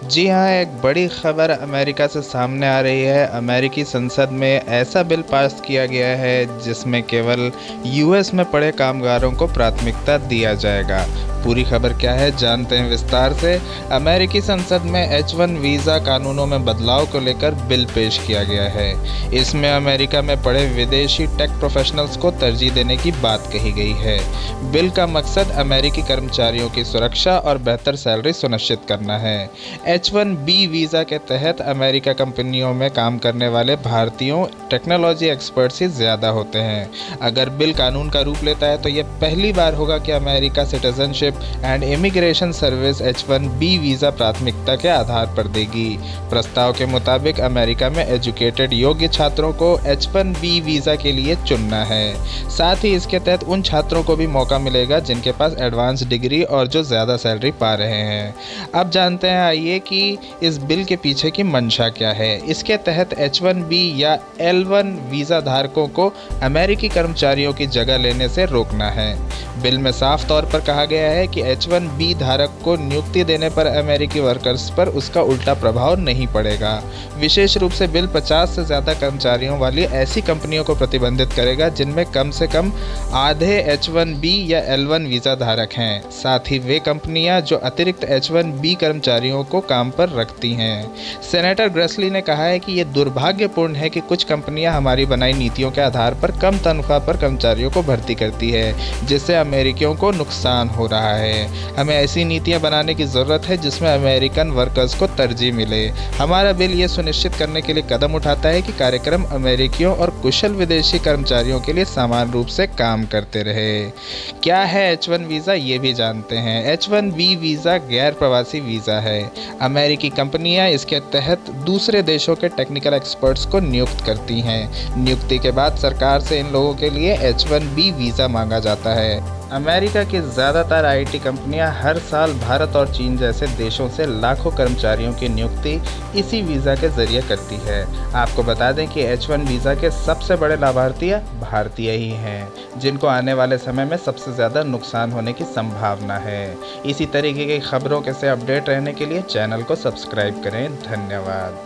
जी हाँ, एक बड़ी खबर अमेरिका से सामने आ रही है। अमेरिकी संसद में ऐसा बिल पास किया गया है जिसमें केवल यूएस में पड़े कामगारों को प्राथमिकता दिया जाएगा। पूरी खबर क्या है जानते हैं विस्तार से। अमेरिकी संसद में H1 वीज़ा कानूनों में बदलाव को लेकर बिल पेश किया गया है। इसमें अमेरिका में पढ़े विदेशी टेक प्रोफेशनल्स को तरजीह देने की बात कही गई है। बिल का मकसद अमेरिकी कर्मचारियों की सुरक्षा और बेहतर सैलरी सुनिश्चित करना है। H1B वीज़ा के तहत अमेरिका कंपनियों में काम करने वाले भारतीयों टेक्नोलॉजी एक्सपर्ट्स ही ज़्यादा होते हैं। अगर बिल कानून का रूप लेता है तो यह पहली बार होगा कि America citizenship and immigration service H1B visa प्राथमिकता के आधार पर देगी। प्रस्ताव के मुताबिक अमेरिका में एजुकेटेड योग्य छात्रों को H1B वीज़ा के लिए चुनना है। साथ ही इसके तहत उन छात्रों को भी मौका मिलेगा जिनके पास एडवांस डिग्री और जो ज़्यादा सैलरी पा रहे हैं। अब जानते हैं आइए कि इस बिल के पीछे की मंशा क्या है। इसके तहत H1B या L1 वीज़ा धारकों को अमेरिकी कर्मचारियों की जगह लेने से रोकना है। बिल में साफ तौर पर कहा गया है कि H1B धारक को नियुक्ति देने पर अमेरिकी वर्कर्स पर उसका उल्टा प्रभाव नहीं पड़ेगा। विशेष रूप से बिल 50 से ज़्यादा कर्मचारियों वाली ऐसी कंपनियों को प्रतिबंधित करेगा जिनमें कम से कम आधे H1B या L1 वीज़ा धारक हैं। साथ ही वे कंपनियां जो अतिरिक्त H1B कर्मचारियों को काम पर रखती हैं। सेनेटर ग्रेसली ने कहा है कि ये दुर्भाग्यपूर्ण है कि कुछ कंपनियां हमारी बनाई नीतियों के आधार पर कम तनख्वाह पर कर्मचारियों को भर्ती करती है, जिससे अमेरिकियों को नुकसान हो रहा है। हमें ऐसी नीतियां बनाने की ज़रूरत है जिसमें अमेरिकन वर्कर्स को तरजीह मिले। हमारा बिल ये सुनिश्चित करने के लिए कदम उठाता है कि कार्यक्रम अमेरिकियों और कुशल विदेशी कर्मचारियों के लिए समान रूप से काम करते रहे। क्या है H1 वीज़ा, ये भी जानते हैं। H1B वीज़ा गैर प्रवासी वीज़ा है। अमेरिकी कंपनियां इसके तहत दूसरे देशों के टेक्निकल एक्सपर्ट्स को नियुक्त करती हैं। नियुक्ति के बाद सरकार से इन लोगों के लिए H1B वीज़ा मांगा जाता है। अमेरिका की ज़्यादातर आईटी कंपनियां हर साल भारत और चीन जैसे देशों से लाखों कर्मचारियों की नियुक्ति इसी वीज़ा के ज़रिए करती है। आपको बता दें कि H1 वीज़ा के सबसे बड़े लाभार्थी भारतीय ही हैं, जिनको आने वाले समय में सबसे ज़्यादा नुकसान होने की संभावना है। इसी तरीके की खबरों के से अपडेट रहने के लिए चैनल को सब्सक्राइब करें। धन्यवाद।